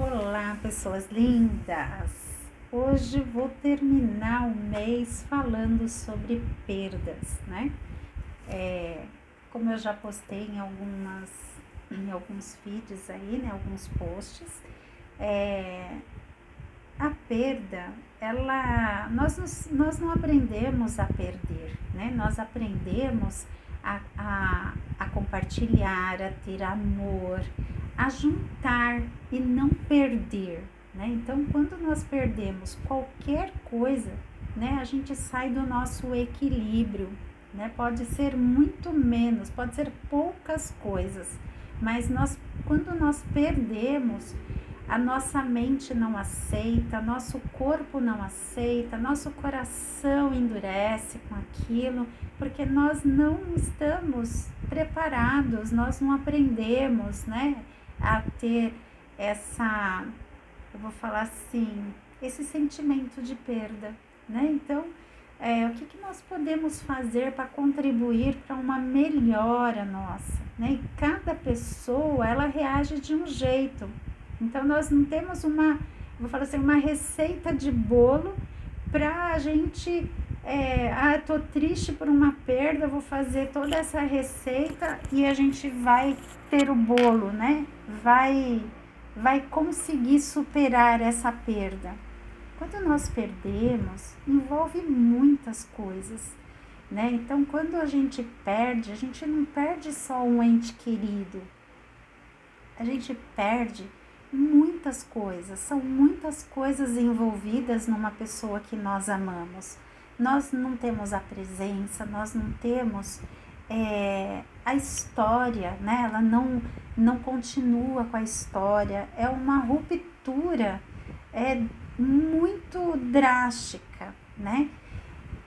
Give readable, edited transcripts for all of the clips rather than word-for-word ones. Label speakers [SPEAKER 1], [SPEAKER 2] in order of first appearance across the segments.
[SPEAKER 1] Olá, pessoas lindas! Hoje vou terminar o mês falando sobre perdas, né? Como eu já postei em alguns feeds aí, né? Alguns posts, a perda, nós não aprendemos a perder, né? Nós aprendemos a compartilhar, a ter amor, a juntar e não perder, né? Então, quando nós perdemos qualquer coisa, né, a gente sai do nosso equilíbrio, né? Pode ser muito menos, pode ser poucas coisas, mas quando nós perdemos, a nossa mente não aceita, nosso corpo não aceita, nosso coração endurece com aquilo, porque nós não estamos preparados, nós não aprendemos, né, a ter eu vou falar assim, esse sentimento de perda, né? Então, o que nós podemos fazer para contribuir para uma melhora nossa, né? E cada pessoa, ela reage de um jeito. Então, nós não temos vou falar assim, uma receita de bolo para a gente, tô triste por uma perda, vou fazer toda essa receita e a gente vai ter o bolo, né? Vai conseguir superar essa perda. Quando nós perdemos, envolve muitas coisas, né? Então, quando a gente não perde só um ente querido, a gente perde muitas coisas, são muitas coisas envolvidas numa pessoa que nós amamos. Nós não temos a presença, nós não temos a história, né? Ela não continua com a história, é uma ruptura muito drástica, né?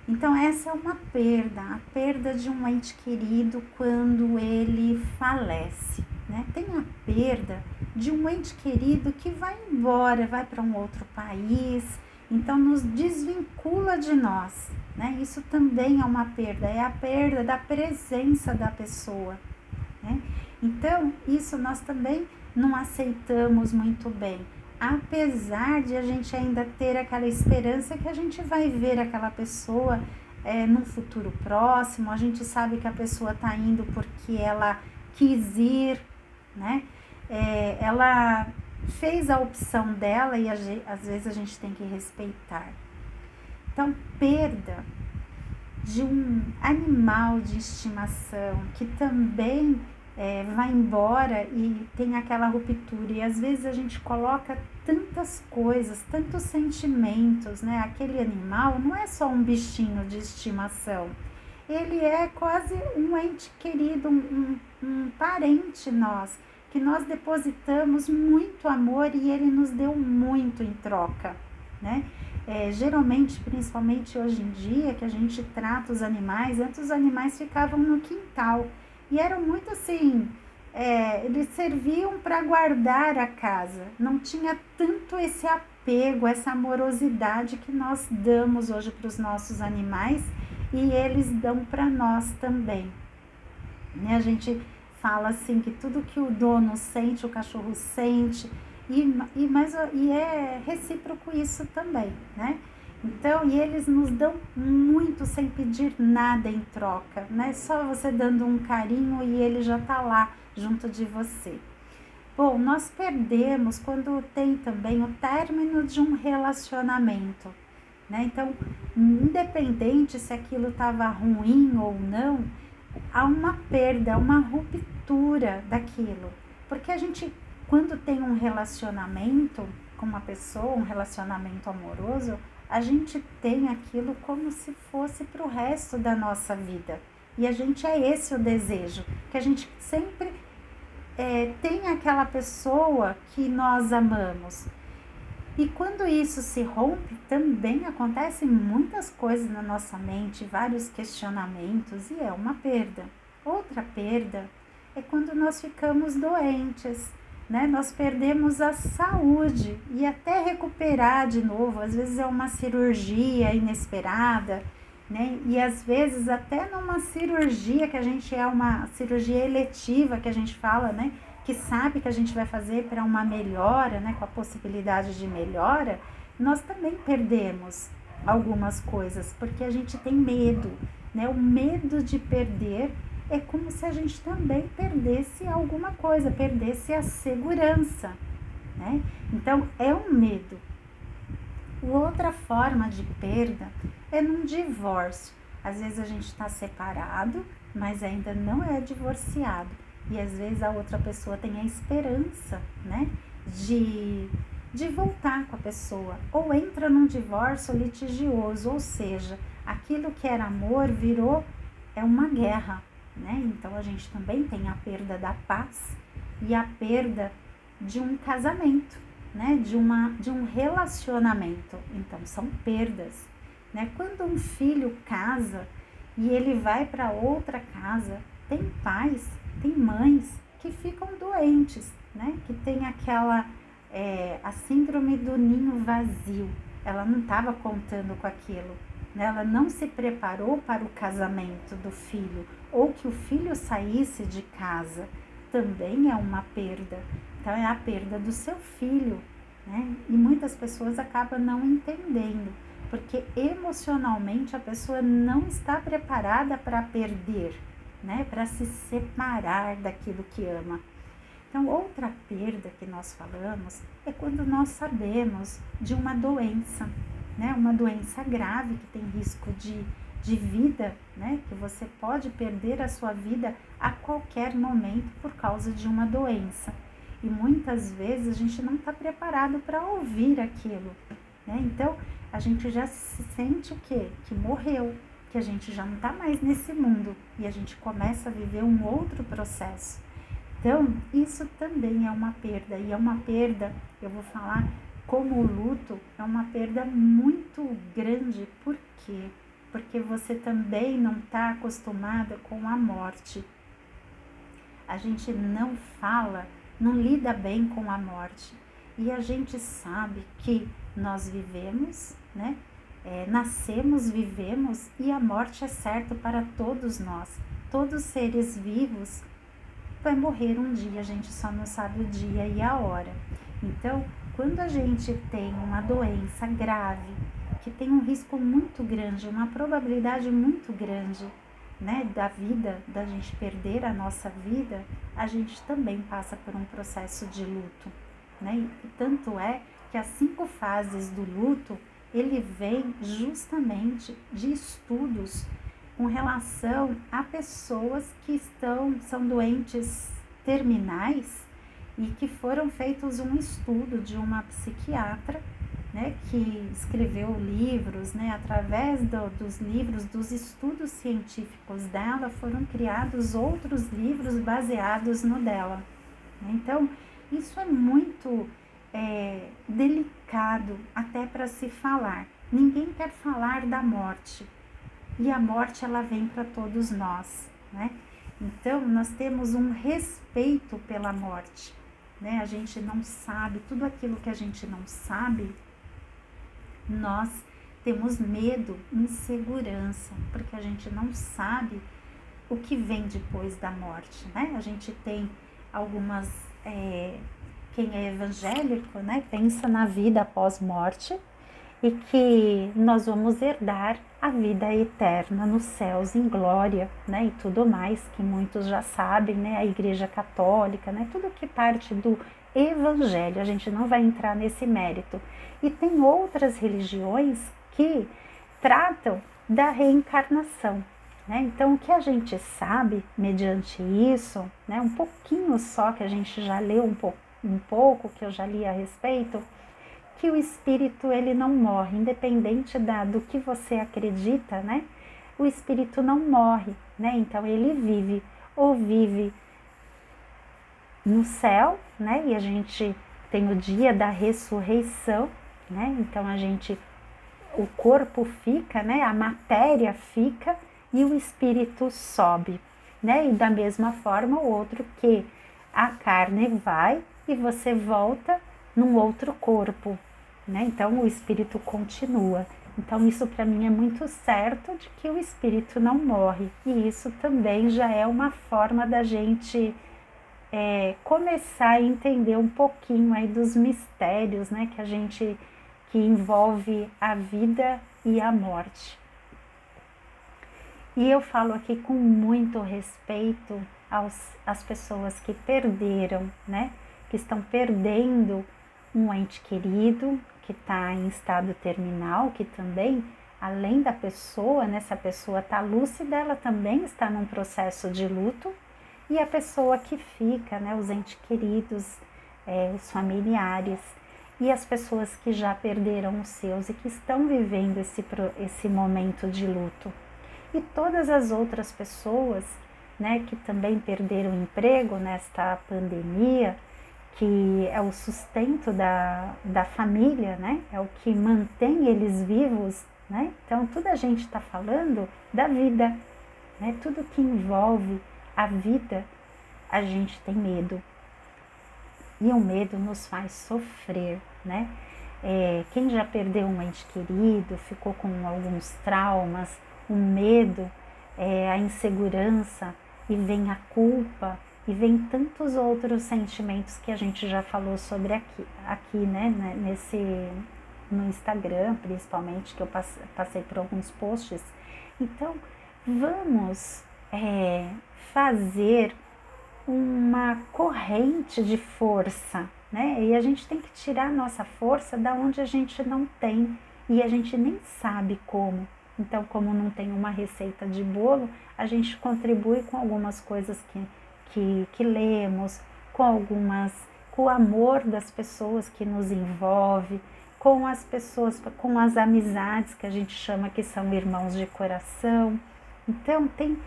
[SPEAKER 1] Então essa é uma perda, a perda de um ente querido quando ele falece, né? Tem a perda de um ente querido que vai embora, vai para um outro país, então nos desvincula de nós, né? Isso também é uma perda, é a perda da presença da pessoa, né? Então isso nós também não aceitamos muito bem, apesar de a gente ainda ter aquela esperança que a gente vai ver aquela pessoa num futuro próximo, a gente sabe que a pessoa está indo porque ela quis ir, né? Ela fez a opção dela e às vezes a gente tem que respeitar. Então, perda de um animal de estimação que também vai embora e tem aquela ruptura, e às vezes a gente coloca tantas coisas, tantos sentimentos, né? Aquele animal não é só um bichinho de estimação, ele é quase um ente querido, um parente nosso, que nós depositamos muito amor e ele nos deu muito em troca, né? Geralmente, principalmente hoje em dia, que a gente trata os animais, antes os animais ficavam no quintal e eram muito assim, eles serviam para guardar a casa, não tinha tanto esse apego, essa amorosidade que nós damos hoje para os nossos animais e eles dão para nós também, né? A gente fala assim que tudo que o dono sente, o cachorro sente, e é recíproco isso também, né? Então, e eles nos dão muito sem pedir nada em troca, né? Só você dando um carinho e ele já tá lá junto de você. Bom, nós perdemos quando tem também o término de um relacionamento, né? Então, independente se aquilo estava ruim ou não, há uma perda, uma ruptura daquilo, porque a gente, quando tem um relacionamento com uma pessoa, um relacionamento amoroso, a gente tem aquilo como se fosse para o resto da nossa vida, e a gente esse o desejo, que a gente sempre tem aquela pessoa que nós amamos. E quando isso se rompe, também acontecem muitas coisas na nossa mente, vários questionamentos, e é uma perda. Outra perda é quando nós ficamos doentes, né? Nós perdemos a saúde e até recuperar de novo, às vezes é uma cirurgia inesperada, né? E às vezes até numa cirurgia que a gente uma cirurgia eletiva que a gente fala, né? que sabe que a gente vai fazer para uma melhora, né, com a possibilidade de melhora, nós também perdemos algumas coisas, porque a gente tem medo, né? O medo de perder é como se a gente também perdesse alguma coisa, perdesse a segurança, né? Então, é um medo. Outra forma de perda é num divórcio. Às vezes a gente está separado, mas ainda não é divorciado. E às vezes a outra pessoa tem a esperança, né, de voltar com a pessoa. Ou entra num divórcio litigioso, ou seja, aquilo que era amor virou uma guerra, né? Então a gente também tem a perda da paz e a perda de um casamento, né? De um relacionamento. Então são perdas, né? Quando um filho casa e ele vai para outra casa, tem pais, tem mães que ficam doentes, né? Que tem aquela a síndrome do ninho vazio. Ela não estava contando com aquilo, né? Ela não se preparou para o casamento do filho, ou que o filho saísse de casa. Também é uma perda. Então é a perda do seu filho, né? E muitas pessoas acabam não entendendo, porque emocionalmente a pessoa não está preparada para perder, né? Para se separar daquilo que ama. Então, outra perda que nós falamos é quando nós sabemos de uma doença, né? Uma doença grave que tem risco de vida, né? Que você pode perder a sua vida a qualquer momento por causa de uma doença. E muitas vezes a gente não está preparado para ouvir aquilo, né? Então, a gente já se sente o quê? Que morreu, que a gente já não está mais nesse mundo e a gente começa a viver um outro processo. Então, isso também é uma perda, e é uma perda, eu vou falar como o luto, é uma perda muito grande. Por quê? Porque você também não está acostumada com a morte. A gente não fala, não lida bem com a morte. E a gente sabe que nós vivemos, né? Nascemos, vivemos, e a morte é certa para todos nós. Todos os seres vivos vai morrer um dia, a gente só não sabe o dia e a hora. Então, quando a gente tem uma doença grave, que tem um risco muito grande, uma probabilidade muito grande, né, da vida, da gente perder a nossa vida, a gente também passa por um processo de luto, né? E tanto é que as 5 fases do luto, ele vem justamente de estudos com relação a pessoas que são doentes terminais e que foram feitos um estudo de uma psiquiatra, né, que escreveu livros, né, através dos livros, dos estudos científicos dela, foram criados outros livros baseados no dela. Então, isso é muito delicado até para se falar. Ninguém quer falar da morte. E a morte, ela vem para todos nós, né? Então, nós temos um respeito pela morte, né? A gente não sabe, tudo aquilo que a gente não sabe, nós temos medo, insegurança, porque a gente não sabe o que vem depois da morte, né? A gente tem algumas, quem é evangélico, né? Pensa na vida após morte, e que nós vamos herdar a vida eterna nos céus em glória, né, e tudo mais que muitos já sabem, né, a Igreja Católica, né, tudo que parte do Evangelho, a gente não vai entrar nesse mérito. E tem outras religiões que tratam da reencarnação, né, então o que a gente sabe mediante isso, né, um pouquinho só que a gente já leu um pouco que eu já li a respeito, que o espírito, ele não morre, independente do que você acredita, né? O espírito não morre, né? Então ele vive, ou vive no céu, né? E a gente tem o dia da ressurreição, né? Então o corpo fica, né? A matéria fica e o espírito sobe, né? E da mesma forma o outro, que a carne vai e você volta num outro corpo, né? Então o espírito continua. Então isso para mim é muito certo de que o espírito não morre, e isso também já é uma forma da gente começar a entender um pouquinho aí dos mistérios, né, que envolve a vida e a morte. E eu falo aqui com muito respeito às pessoas que perderam, né, que estão perdendo um ente querido, que está em estado terminal, que também, além da pessoa, né, se a pessoa está lúcida, ela também está num processo de luto, e a pessoa que fica, né, os entes queridos, os familiares, e as pessoas que já perderam os seus e que estão vivendo esse momento de luto. E todas as outras pessoas, né, que também perderam o emprego nesta pandemia, que é o sustento da família, né, é o que mantém eles vivos, né? Então, tudo a gente está falando da vida, né? Tudo que envolve a vida, a gente tem medo. E o medo nos faz sofrer, né? Quem já perdeu um ente querido, ficou com alguns traumas, o medo, a insegurança, e vem a culpa, e vem tantos outros sentimentos que a gente já falou sobre aqui, né? No Instagram, principalmente, que eu passei por alguns posts. Então, vamos fazer uma corrente de força, né? E a gente tem que tirar a nossa força da onde a gente não tem e a gente nem sabe como. Então, como não tem uma receita de bolo, a gente contribui com algumas coisas que lemos, com o amor das pessoas que nos envolve, com as pessoas, com as amizades que a gente chama que são irmãos de coração. Então, tem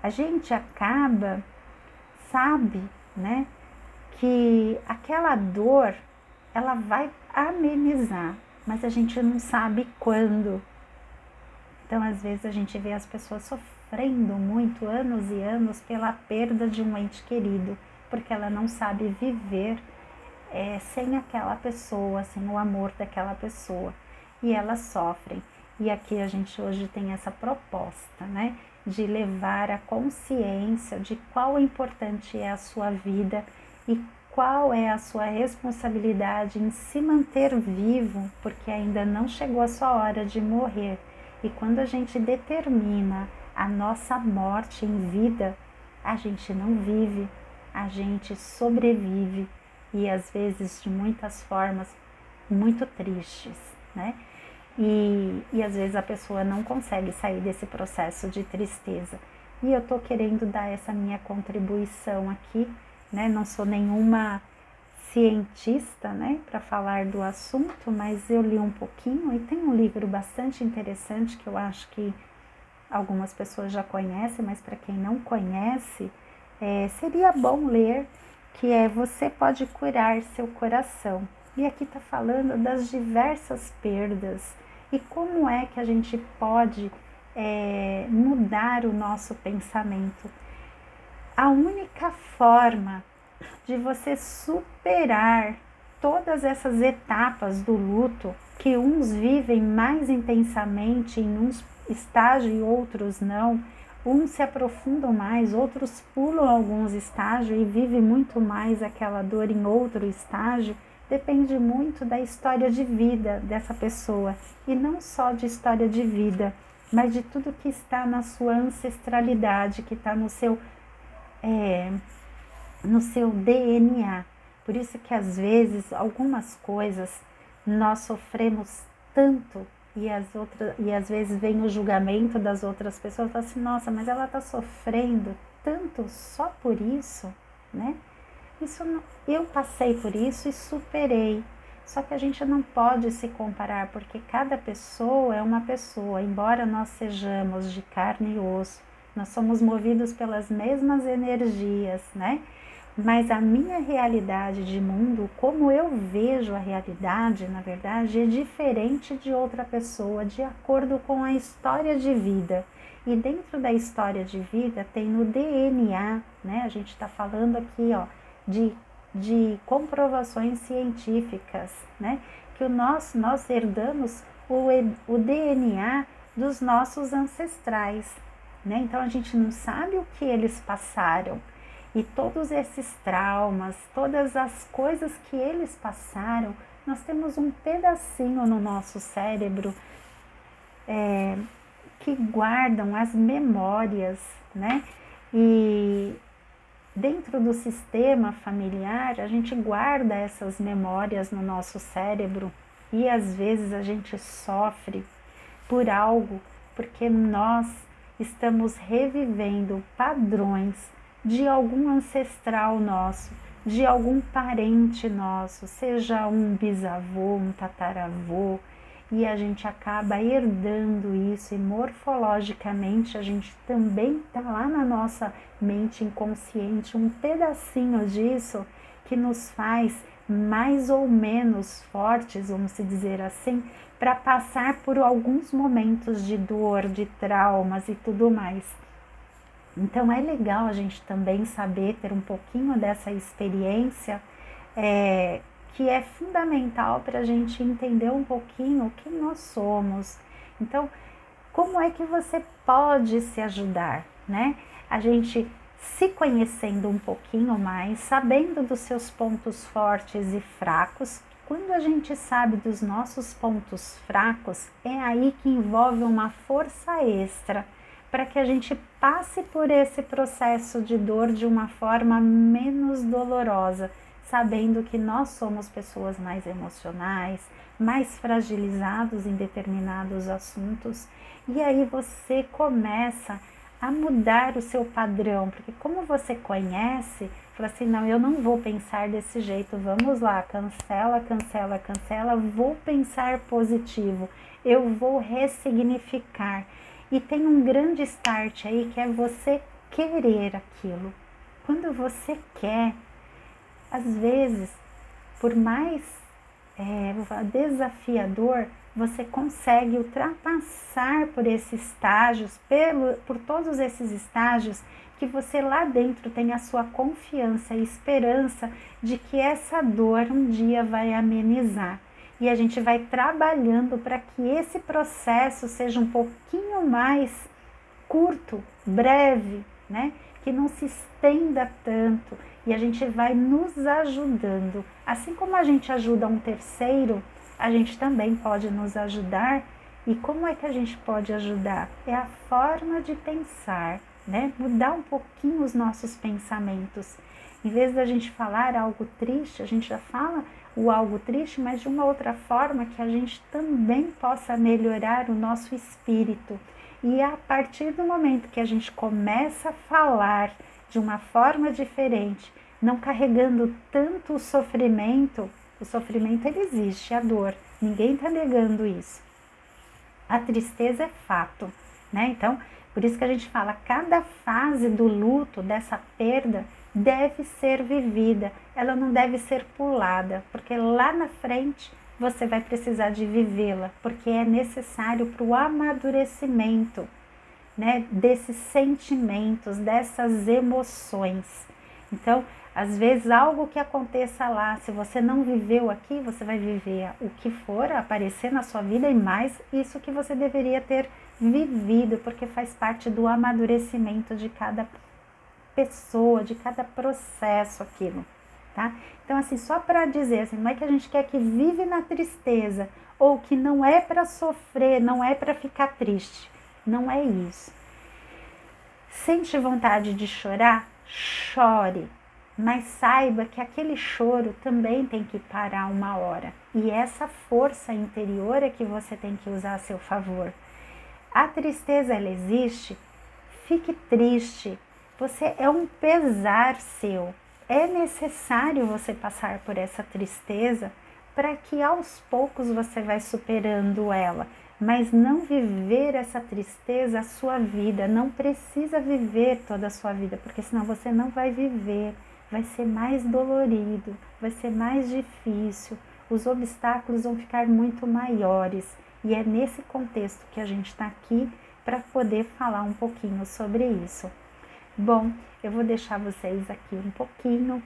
[SPEAKER 1] a gente acaba, sabe, né, que aquela dor, ela vai amenizar, mas a gente não sabe quando. Então, às vezes, a gente vê as pessoas sofrendo muito, anos e anos, pela perda de um ente querido, porque ela não sabe viver sem aquela pessoa, sem o amor daquela pessoa. E elas sofrem. E aqui a gente hoje tem essa proposta, né, de levar a consciência de qual importante é a sua vida e qual é a sua responsabilidade em se manter vivo, porque ainda não chegou a sua hora de morrer. E quando a gente determina a nossa morte em vida, a gente não vive, a gente sobrevive, e às vezes de muitas formas muito tristes, né? E às vezes a pessoa não consegue sair desse processo de tristeza. E eu tô querendo dar essa minha contribuição aqui, né? Não sou nenhuma cientista, né, para falar do assunto, mas eu li um pouquinho e tem um livro bastante interessante que eu acho que algumas pessoas já conhecem, mas para quem não conhece, seria bom ler, que é Você Pode Curar Seu Coração. E aqui está falando das diversas perdas e como é que a gente pode mudar o nosso pensamento. A única forma de você superar todas essas etapas do luto, que uns vivem mais intensamente em um estágio e outros não, uns se aprofundam mais, outros pulam alguns estágios e vivem muito mais aquela dor em outro estágio, depende muito da história de vida dessa pessoa, e não só de história de vida, mas de tudo que está na sua ancestralidade, que está no seu DNA. Por isso que às vezes algumas coisas nós sofremos tanto e às vezes vem o julgamento das outras pessoas, fala assim, nossa, mas ela está sofrendo tanto só por isso, né? Eu passei por isso e superei. Só que a gente não pode se comparar, porque cada pessoa é uma pessoa, embora nós sejamos de carne e osso, nós somos movidos pelas mesmas energias, né? Mas a minha realidade de mundo, como eu vejo a realidade, na verdade, é diferente de outra pessoa, de acordo com a história de vida. E dentro da história de vida tem no DNA, né? A gente está falando aqui, ó, de comprovações científicas, né? Que nós herdamos o DNA dos nossos ancestrais. né? Então a gente não sabe o que eles passaram. E todos esses traumas, todas as coisas que eles passaram, nós temos um pedacinho no nosso cérebro que guardam as memórias, né? E dentro do sistema familiar, a gente guarda essas memórias no nosso cérebro e às vezes a gente sofre por algo, porque nós estamos revivendo padrões de algum ancestral nosso, de algum parente nosso, seja um bisavô, um tataravô, e a gente acaba herdando isso, e morfologicamente a gente também está lá na nossa mente inconsciente um pedacinho disso que nos faz mais ou menos fortes, vamos se dizer assim, para passar por alguns momentos de dor, de traumas e tudo mais. Então é legal a gente também saber ter um pouquinho dessa experiência, que é fundamental para a gente entender um pouquinho quem nós somos. Então, como é que você pode se ajudar, né? A gente se conhecendo um pouquinho mais, sabendo dos seus pontos fortes e fracos. Quando a gente sabe dos nossos pontos fracos, é aí que envolve uma força extra para que a gente passe por esse processo de dor de uma forma menos dolorosa, sabendo que nós somos pessoas mais emocionais, mais fragilizados em determinados assuntos, e aí você começa a mudar o seu padrão, porque como você conhece, fala assim, não, eu não vou pensar desse jeito, vamos lá, cancela, cancela, cancela, vou pensar positivo, eu vou ressignificar. E tem um grande start aí que é você querer aquilo. Quando você quer, às vezes, por mais desafiador, você consegue ultrapassar por esses estágios, por todos esses estágios, que você lá dentro tem a sua confiança e esperança de que essa dor um dia vai amenizar. E a gente vai trabalhando para que esse processo seja um pouquinho mais curto, breve, né? Que não se estenda tanto, e a gente vai nos ajudando. Assim como a gente ajuda um terceiro, a gente também pode nos ajudar. E como é que a gente pode ajudar? É a forma de pensar, né? Mudar um pouquinho os nossos pensamentos. Em vez da gente falar algo triste, a gente já fala o algo triste, mas de uma outra forma que a gente também possa melhorar o nosso espírito. E a partir do momento que a gente começa a falar de uma forma diferente, não carregando tanto o sofrimento ele existe, a dor, ninguém está negando isso. A tristeza é fato, né? Então, por isso que a gente fala, cada fase do luto, dessa perda, deve ser vivida, ela não deve ser pulada, porque lá na frente você vai precisar de vivê-la, porque é necessário para o amadurecimento, né, desses sentimentos, dessas emoções. Então, às vezes, algo que aconteça lá, se você não viveu aqui, você vai viver o que for aparecer na sua vida e mais isso que você deveria ter vivido, porque faz parte do amadurecimento de cada pessoa, de cada processo aquilo, tá? Então, assim, só para dizer, assim, não é que a gente quer que vive na tristeza, ou que não é para sofrer, não é para ficar triste, não é isso. Sente vontade de chorar? Chore, mas saiba que aquele choro também tem que parar uma hora, e essa força interior é que você tem que usar a seu favor. A tristeza, ela existe, fique triste, você é um pesar seu, é necessário você passar por essa tristeza para que aos poucos você vai superando ela, mas não viver essa tristeza a sua vida, não precisa viver toda a sua vida, porque senão você não vai viver, vai ser mais dolorido, vai ser mais difícil, os obstáculos vão ficar muito maiores, e é nesse contexto que a gente está aqui para poder falar um pouquinho sobre isso. Bom, eu vou deixar vocês aqui um pouquinho,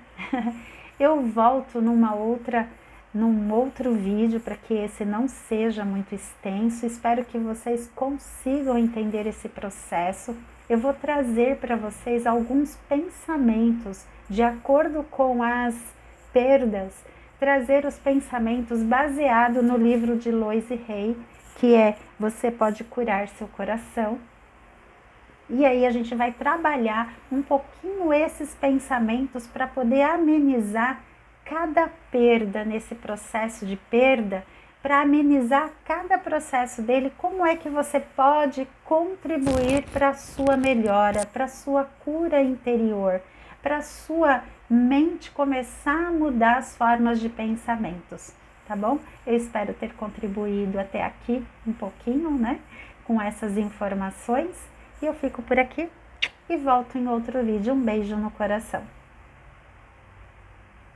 [SPEAKER 1] eu volto num outro vídeo para que esse não seja muito extenso. Espero que vocês consigam entender esse processo. eu vou trazer para vocês alguns pensamentos de acordo com as perdas, trazer os pensamentos baseado no livro de Louise Hay, que é Você Pode Curar Seu Coração. E aí a gente vai trabalhar um pouquinho esses pensamentos para poder amenizar cada perda nesse processo de perda, para amenizar cada processo dele, como é que você pode contribuir para a sua melhora, para a sua cura interior, para a sua mente começar a mudar as formas de pensamentos, tá bom? Eu espero ter contribuído até aqui um pouquinho, né, com essas informações. E eu fico por aqui e volto em outro vídeo. Um beijo no coração.